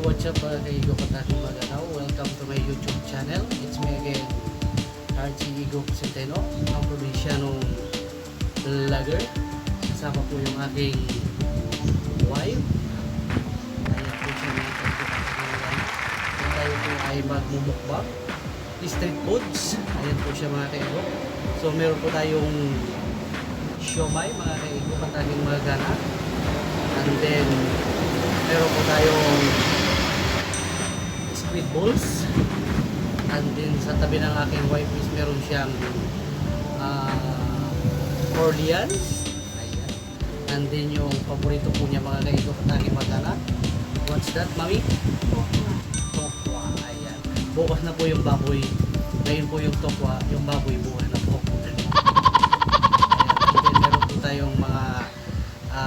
what's up mga kaigo Pataking Maganaw? Welcome to my YouTube channel. It's me again, Archie Igo Centeno, ang probinsyanong vlogger. Kasama po yung aking wife. Ayan po siya mga kaigo Pataking Maganaw. Tayo po ay magmumukbang street foods. Ayan po siya mga kaigo. So meron po tayong siomay mga kaigo Pataking Maganaw. And then meron po tayong squid balls, and then sa tabi ng aking wife is meron siyang Orleans. Ayan. And then yung paborito po niya mga kaigo Pataking Maganaw. What's that, mami? Tokwa. Ayan. Bukas na po yung baboy. Ngayon po yung tokwa, yung baboy bukas na po. Ayan. And then meron po tayong mga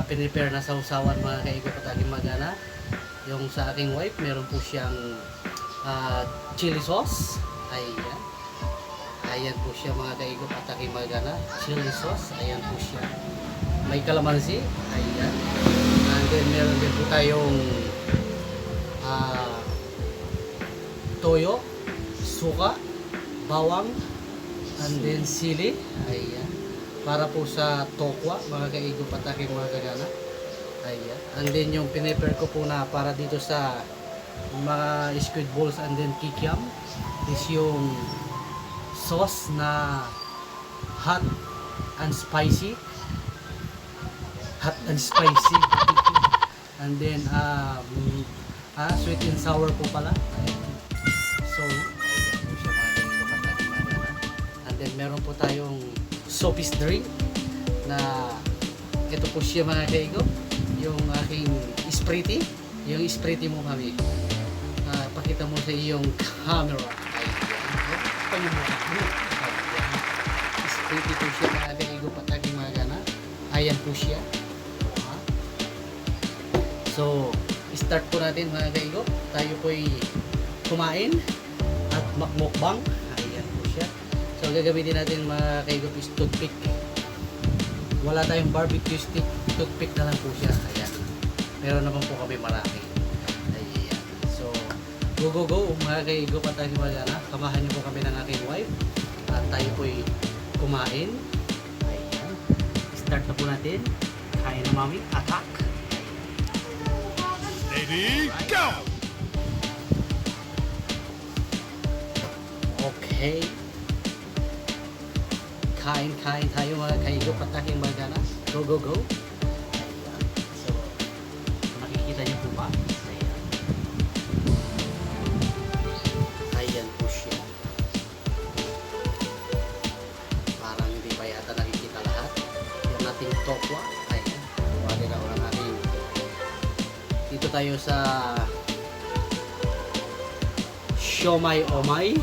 pinipare na sausawan mga kaigo Pataking Maganaw. Yung sa aking wife, meron po siyang chili sauce. Ayan. Ayan po siya mga kaigo Pataking Maganaw. Chili sauce. Ayan po siya. May kalamansi. Ayan. And then meron din po tayong toyo, suka, bawang, and then sili. Ayan. Para po sa tokwa mga kaigo Pataking Maganaw. Ayan. And then yung pinipare ko po na para dito sa mga squid balls and then kikiam is yung sauce na hot and spicy. Hot and spicy. And then sweet and sour po pala. Ayan. So, ayan po siya mga kaigo Pataking Maganaw. And then meron po tayong soft drink na ito po siya mga kaigo, yung aking Sprite. Yung Sprite mo kami, pakita mo sa iyong camera. Ayan. Sprite po siya mga kaigo Pataking Maganaw. Ayan po siya. So start po natin mga kaigo. Tayo po'y kumain at makmukbang. Ayan po siya. So gagamitin natin mga kaigo is toothpick. Wala tayong barbecue stick, toothpick na lang po siya. Ayan. Meron naman po kami marami. Ayan. So go mga kaigo Pataking Maganaw. Samahan niyo po kami ng aking wife at tayo po'y kumain. Ayan. Start na po natin. Kain na mami. Attack. Ready, go! Okay. Kain tayo mga kaigo Pataking Maganaw. Go. Ayan. So, nakikita niyo po ba? Ayan. Ayan po siya. Parang hindi pa yata nakikita lahat. Yung ating tokwa. Ayan. Wala na lang natin. Dito tayo sa siomay omay.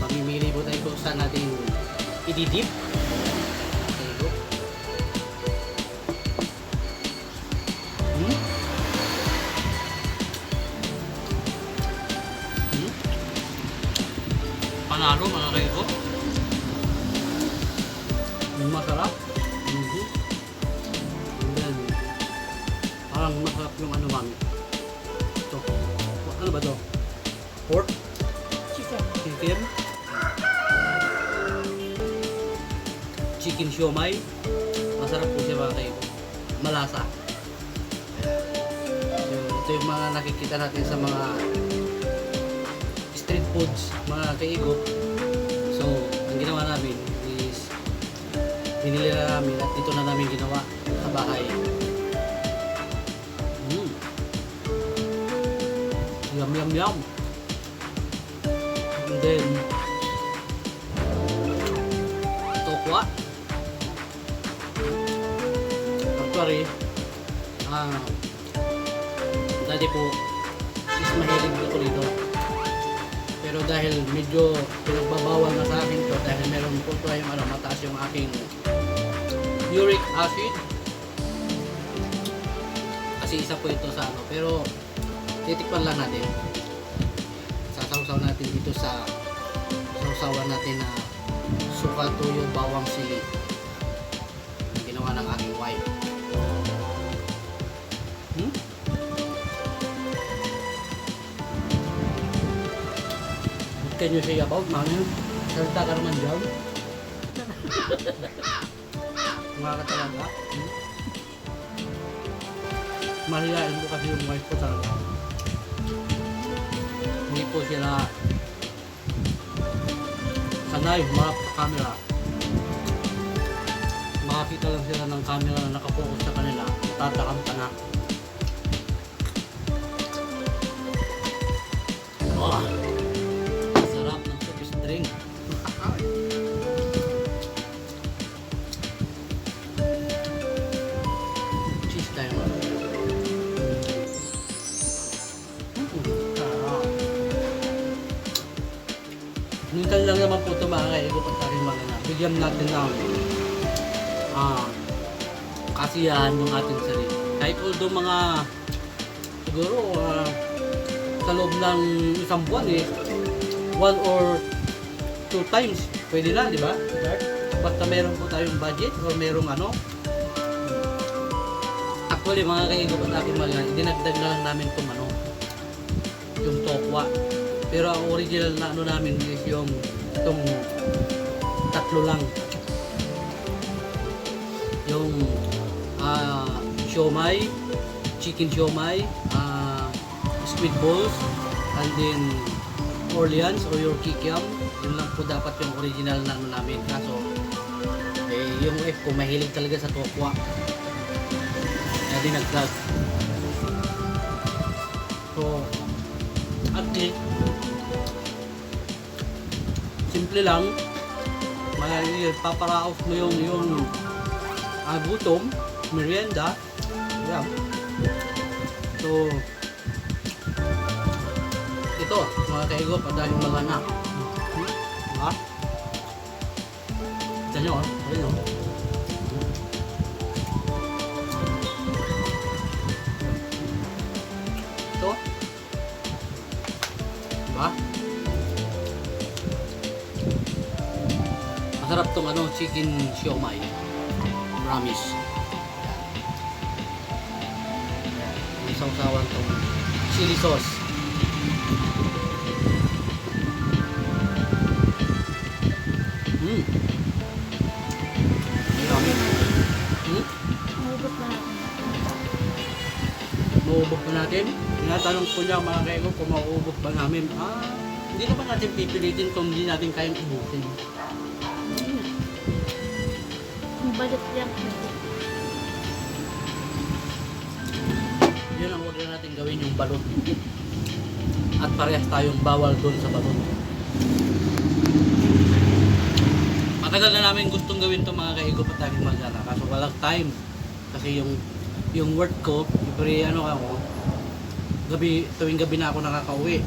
Mamimili po tayo kung saan natin i-dip. Okay, go. Panalo mga kaigo. Masarap. Then, parang masarap yung ano mami. Ito. Ano ba to? Pork? Chicken. Chicken siomay. Masarap po siya mga kaigo. Malasa. Ito yung mga nakikita natin sa mga street foods mga kaigo. So ang ginawa namin is binili na namin at dito na namin ginawa sa bahay. Yum. And then tokwa. Actually, dati po is mahilig ko dito. Pero dahil medyo pinagbabawal na sa akin to dahil meron po tayong mataas yung aking uric acid. Kasi isa po ito sa pero titikpan lang natin. Sasawsaw natin dito sa sausawan natin na suka, tuyo, bawang, sili. Ginawa ng aking wife. can you say about Mami? Salita ka naman dyan. Mga ka talaga. Mahihain po kasi yung wife ko talaga. Hindi po sila sanay humarap sa camera. Makakita lang sila ng camera na nakapokus sa kanila. Tatakam ka na. Oh, sarap ng soft drink. Cheese tayo. Minsan lang naman po ito mga kaigot at aking mga na. Bigyan natin ng kasiyahan yung ating sarili. Kahit although mga siguro sa loob ng isang buwan one or two times pwede na, di ba? Basta meron po tayong budget or merong actually mga kaigot at aking mga dinagdag na lang namin itong yung tokwa. Pero ang original na namin is yung itong tatlo lang. Yung siomai, chicken siomai, squid balls, and then Orleans or your kikiam. Yun lang po dapat yung original na namin. Kaso yung wife ko mahilig talaga sa tokwa. Kaya din nag-vlog. So at least simple lang, paparaos mo yung gutom, merienda. Yeah. So ito mga kaigop, dahil mga anak ito nyo ayun ito diba masarap tong chicken siomai, promise. May sausawan tong chili sauce. Mauubos ba natin? Tinatanong ko niya mga kaigo kung mauubos ba namin. Hindi naman natin pipilitin kung hindi natin kayang ubusin. Balot lang. Yun ang huwag na natin gawin, yung balot. At parehas tayong bawal doon sa balot. Matagal na namin gustong gawin to mga kaigop at aking magana. Kaso walang time. Kasi yung work ko, every tuwing gabi na ako nakakauwi.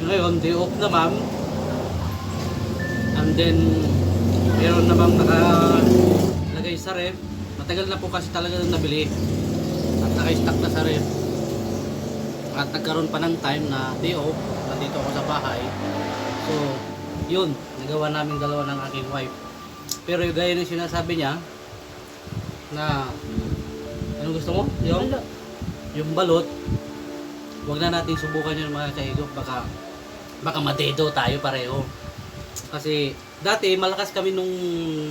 Ngayon, day off naman. And then, meron namang nakalagay sa ref. Matagal na po kasi talaga nabili. At naka-stock na sa ref. At nagkaroon pa ng time na day off. Nandito ako sa bahay. So, yun. Nagawa namin dalawa ng aking wife. Pero gaya ng sinasabi niya, na ano gusto mo? Yung balot. Huwag na natin subukan yun mga kaigop. Baka madedo tayo pareho. Kasi dati malakas kami nung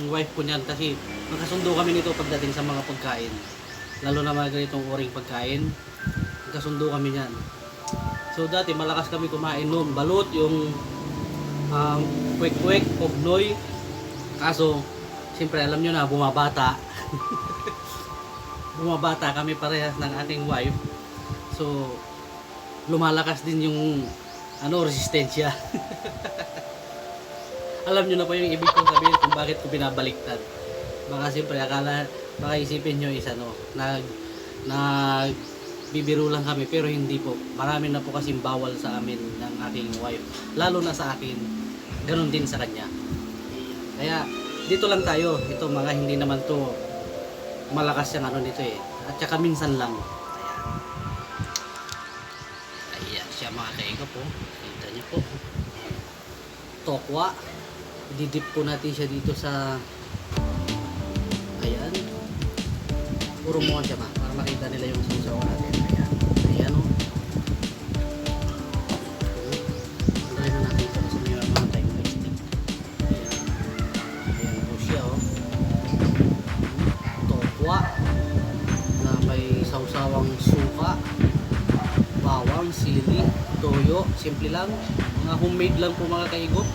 wife ko niyan kasi magkasundo kami nito pagdating sa mga pagkain. Lalo na mga ganitong uring pagkain. Magkasundo kami niyan. So dati malakas kami kumain noon. Balot, yung kwek-kwek, pognoy. Kaso, siyempre alam nyo na, bumabata. Bumabata kami parehas ng ating wife. So, lumalakas din yung resistensya. Alam nyo na po yung ibig kong sabihin kung bakit ko binabaliktad. Baka siyempre baka isipin nyo is bibiro lang kami, pero hindi po. Marami na po kasing bawal sa amin ng aking wife. Lalo na sa akin, ganun din sa kanya. Kaya dito lang tayo. Ito mga hindi naman to malakas yung nito At saka minsan lang. Ayan siya mga kaiga po. Kita niyo po. Tokwa. Didip po natin siya dito sa ayan. Puro mo siya para makita nila yung susaw natin. Ayan. Ayan o. Try na Simple lang. Mga homemade lang po mga kaigop.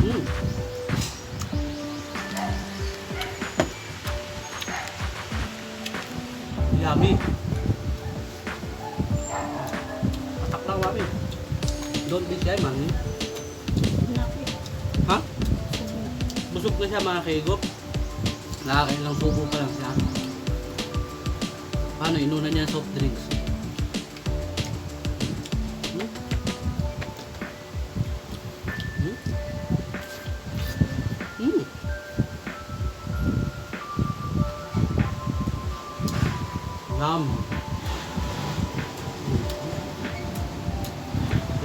Mm. Yummy. Atak lang mami. Don't be shy man. Naku. Ha? Busog na siya mga kaigop. Nakakailang subo pa lang siya. Paano? Inuna niya soft drinks. Hmm? Hmm? Hmm. Yum.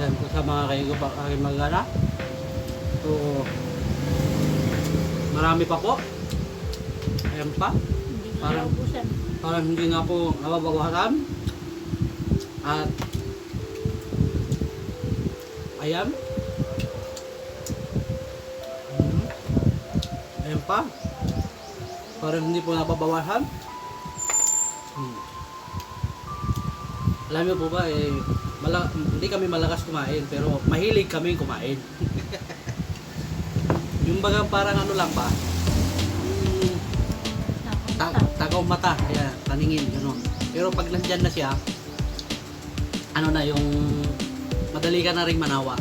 Yan po sa mga kaigop ang aking magana. So, marami pa po. Ayan pa. Hindi nga Parang- naubusan. Parang hindi nga po nababawasan. At ayan. Ayan pa. Parang hindi po nababawasan. Alam niyo po ba hindi kami malakas kumain pero mahilig kami kumain. Yung bagang parang ano lang ba? Takaw mata, kaya taningin, gano'n. Pero pag nandyan na siya, ano na yung madali ka na rin manawa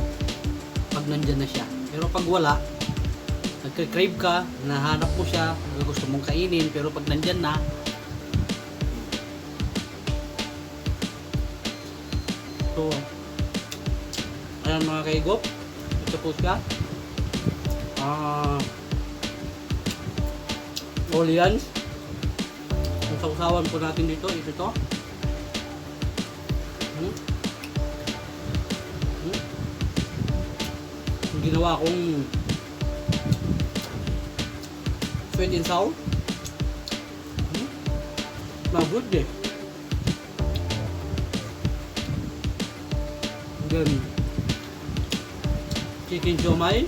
pag nandyan na siya. Pero pag wala, nagka-crave ka, nahanap mo siya, gusto mong kainin, pero pag nandyan na, so, ayan mga kaigop, ito po siya. Olians. Ang sausawan po natin dito, ito to. Yung ginawa kong sweet and sour. Good eh. Then, chicken siomai.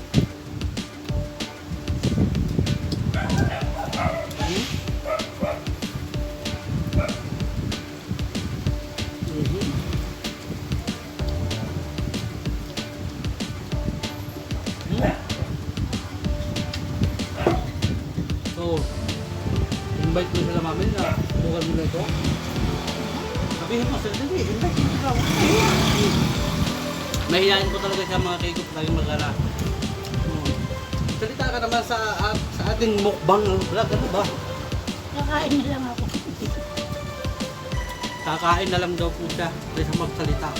So, invite mo sila mami na bukan mo na ito. Sabihin mo sila, hindi, invite mo sila. Mahihayin ko talaga siya mga kaigop laging mag-ara. Salita ka naman sa ating mukbang vlog, ano ba? Kakain na lang ako. Kakain na lang daw po siya kaysa magsalita.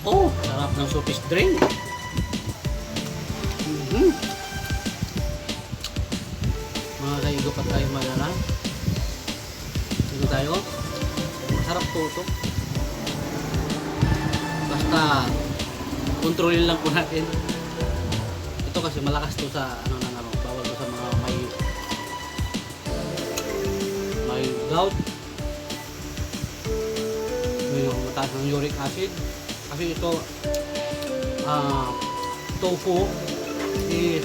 Oh, sarap ng soupy drink. Mga kaigop at tayo malala. Dito tayo. Masarap po ito. Basta kontrolin lang po natin. Ito kasi malakas to sa bawal to sa mga may gout. May mataas ng uric acid. Kasi ito tofu is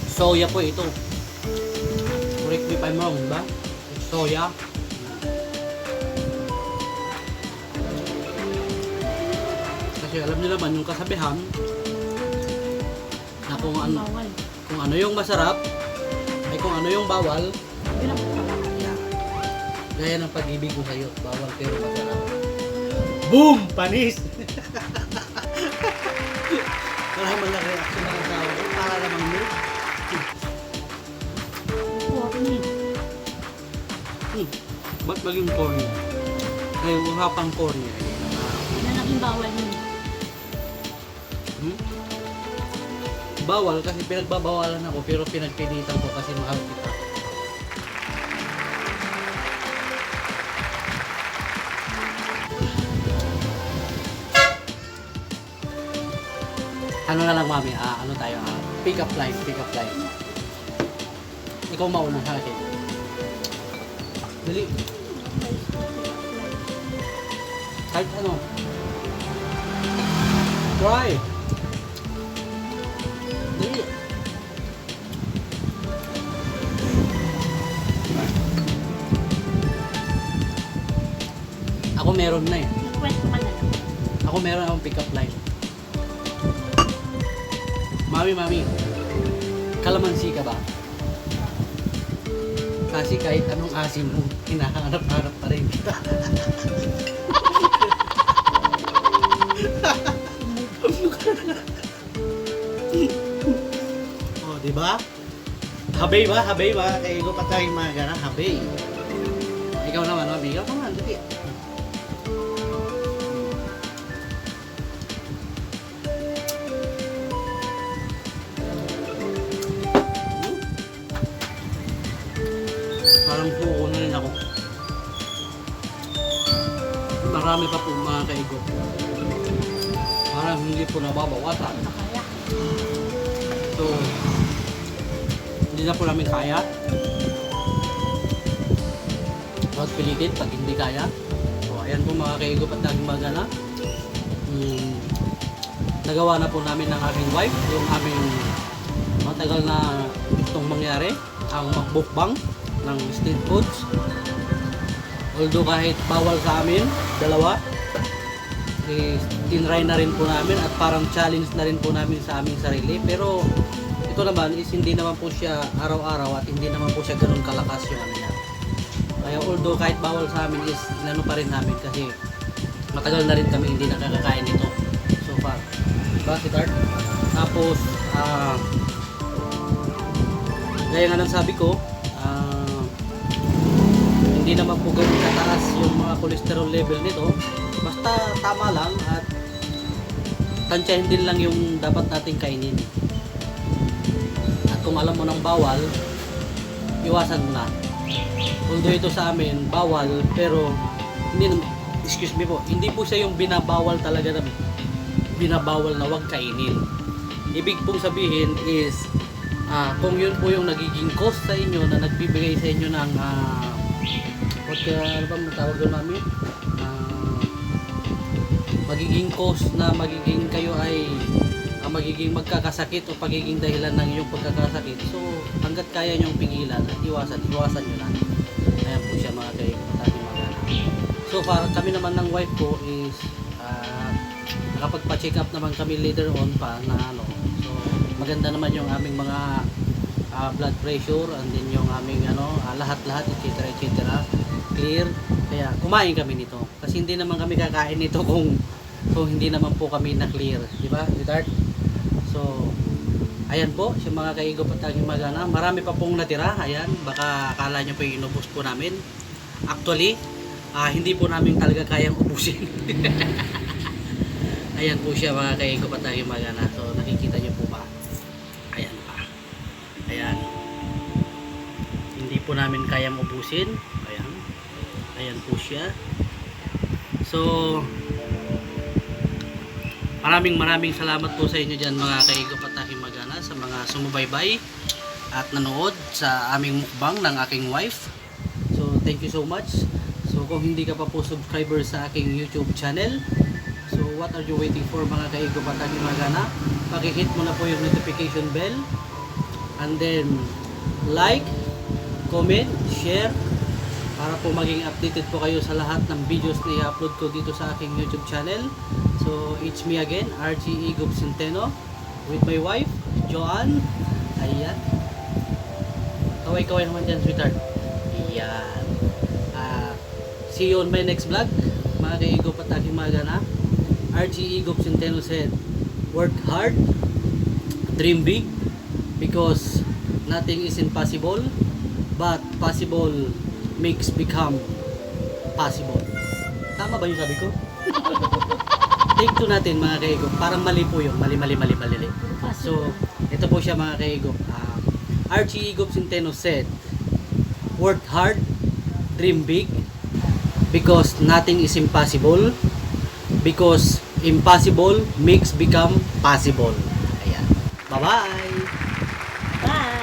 soya po ito. Correct me if I'm wrong, ba? It's soya. Kasi alam niyo naman yung kasabihan na kung Bawal. ano yung masarap ay kung ano yung bawal. Yun ang masarap. Gaya ng pag-ibig ko sa'yo, bawal pero masarap. Boom! Panis! Maraming mga reaction ng asawa ko. Para naman mo. Corny. Ba't maging corny? Ay, usapang corny. Yun na naging bawal yun. Bawal kasi pinagbabawalan ako pero pinagpilitan ko kasi mahal kita. Ano na lang mami, ano tayo, pick up line. Ikaw mauna sa akin. Dali, kahit ano. Try. Dali. Ako meron na eh. Nagkwento ka na lang. Ako meron akong pick-up line. Mami, kalamansi ka ba? Kasi kahit anong asim mo, hinahanap-hanap pa rin kita. Oh, di ba? Habay ba? Habay ba? Kaya ko patayin mga gana, habay. Ikaw naman, mami. Ikaw naman, dali. Parang buo na rin ako. Marami pa po mga kaigo. Parang hindi po nababawasan. Nakaya. So, hindi na po namin kaya. Huwag pilitin pag hindi kaya. So, ayan po mga kaigo at naging magana. Nagawa na po namin ng aking wife yung aming matagal na gustong mangyari, ang magbukbang ng street foods. Although kahit bawal sa amin, dalawa, tinry na rin po namin at parang challenge na rin po namin sa aming sarili. Pero ito naman is hindi naman po siya araw-araw at hindi naman po siya ganun kalakas yung ano niya. Kaya although kahit bawal sa amin is inano pa rin namin kasi matagal na rin kami hindi nakakakain nito so far. Bakit Art? Tapos gaya nga ng sabi ko, hindi naman po ganun kataas yung mga cholesterol level nito. Basta tama lang at tansyahin din lang yung dapat nating kainin. At kung alam mo ng bawal, iwasan mo na. Although ito sa amin, bawal, pero hindi naman, excuse me po, hindi po siya yung binabawal talaga na binabawal na wag kainin. Ibig pong sabihin is, kung yun po yung nagiging cost sa inyo na nagbibigay sa inyo ng ano ba matawag doon namin? Magiging cause na magiging kayo ay magiging magkakasakit o pagiging dahilan ng iyong pagkakasakit. So, hanggat kaya nyong pigilan at iwasan nyo na. Ayan po siya mga kayo. So, far kami naman ng wife ko is nakapagpa-check up naman kami later on pa na ano. So, maganda naman yung aming mga blood pressure and then yung aming lahat-lahat etc. Clear. Kaya kumain kami nito. Kasi hindi naman kami kakain nito kung hindi naman po kami na-clear. Diba? Sweetheart? So, ayan po. Siya mga kaigop at aking magana. Marami pa pong natira. Ayan. Baka akala nyo po yung inubos po namin. Actually, hindi po namin talaga kayang ubusin. Ayan po siya mga kaigop at aking magana. So, nakikita nyo po ba? Ayan pa. Ayan. Hindi po namin kayang ubusin. Ayan. Ayan po siya. So, maraming salamat po sa inyo dyan mga kaigop at aking magana sa mga sumubaybay at nanood sa aming mukbang ng aking wife. So, thank you so much. So, kung hindi ka pa po subscriber sa aking YouTube channel, so what are you waiting for mga kaigop at aking magana? Pakihit mo na po yung notification bell and then like, comment, share para po maging updated po kayo sa lahat ng videos na i-upload ko dito sa aking YouTube channel. So, it's me again, RG Igop Centeno with my wife, Joanne. Ayan. Kaway-kaway naman dyan, sweetheart. Ayan. See you on my next vlog, mga kaigop at aking magana. RG Igop Centeno said, work hard, dream big, because nothing is impossible, but possible makes become possible. Tama ba yung sabi ko? Take 2 natin mga kaigop. Parang mali po yun. Mali. So, ito po siya mga kaigop. RG Igop Centeno said, work hard, dream big, because nothing is impossible, because impossible makes become possible. Ayan. Bye-bye! Bye!